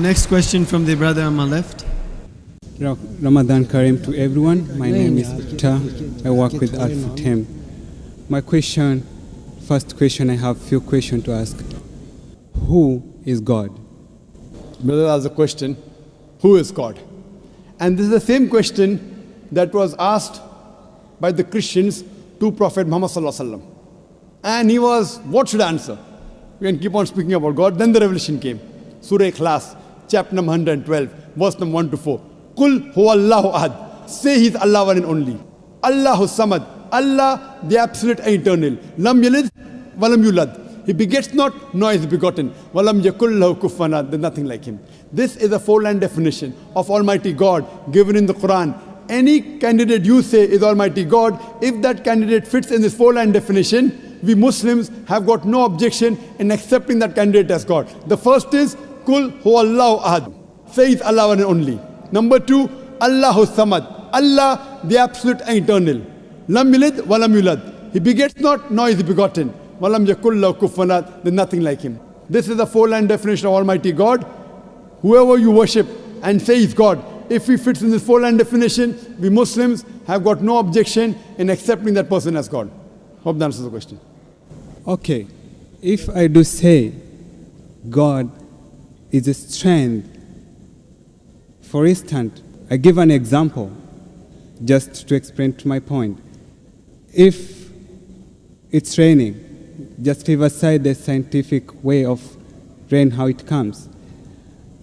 Next question from the brother on my left. Ramadan Kareem to everyone. My name is Victor. I work with Ukzz4islamic. My first question, I have few questions to ask. Who is God? Brother asked the question, who is God? And this is the same question that was asked by the Christians to Prophet Muhammad sallallahu alaihi wasallam. And he was, what should I answer? We can keep on speaking about God. Then the revelation came. Surah Ikhlas, chapter number 112, verse number 1 to 4. Kul huwallahu ahad. Say He is Allah one and only. Allahu samad. Allah the absolute and eternal. Lam yalid walam yulad. He begets not, nor is begotten. Walam yakul lahu kufuwan ahad. There's nothing like Him. This is a four-line definition of Almighty God given in the Quran. Any candidate you say is Almighty God, if that candidate fits in this four-line definition, we Muslims have got no objection in accepting that candidate as God. The first is Kul huwallahu ahad. Say He's Allah one and only. Number 2, Allahu samad. Allah the absolute and eternal. Lam yalid walam yulad. He begets not, nor is he begotten. Walam yakul lahu kufuwan ahad. There's nothing like Him. This is the four-line definition of Almighty God. Whoever you worship and say is God, if he fits in this four-line definition, we Muslims have got no objection in accepting that person as God. Hope that answers the question. Okay, if I do say God is a strength, for instance, I give an example just to explain to my point. If it's raining, just leave aside the scientific way of rain, how it comes.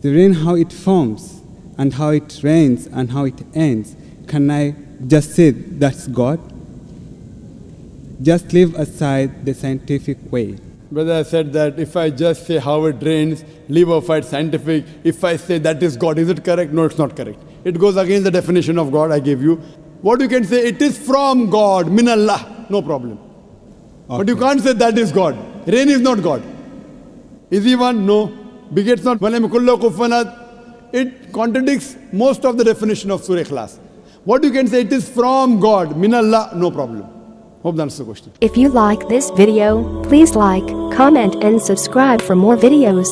The rain, how it forms, and how it rains, and how it ends. Can I just say that's God? Just leave aside the scientific way. Brother, I said that if I just say how it rains, leave aside scientific, if I say that is God, is it correct? No, it's not correct. It goes against the definition of God I gave you. What you can say, it is from God, min Allah, no problem. Okay. But you can't say that is God. Rain is not God. Is He one? No. Begets not. It contradicts most of the definition of Surah Ikhlas. What you can say, it is from God, min Allah, no problem. Hope that answers the question. If you like this video, please like, comment and subscribe for more videos.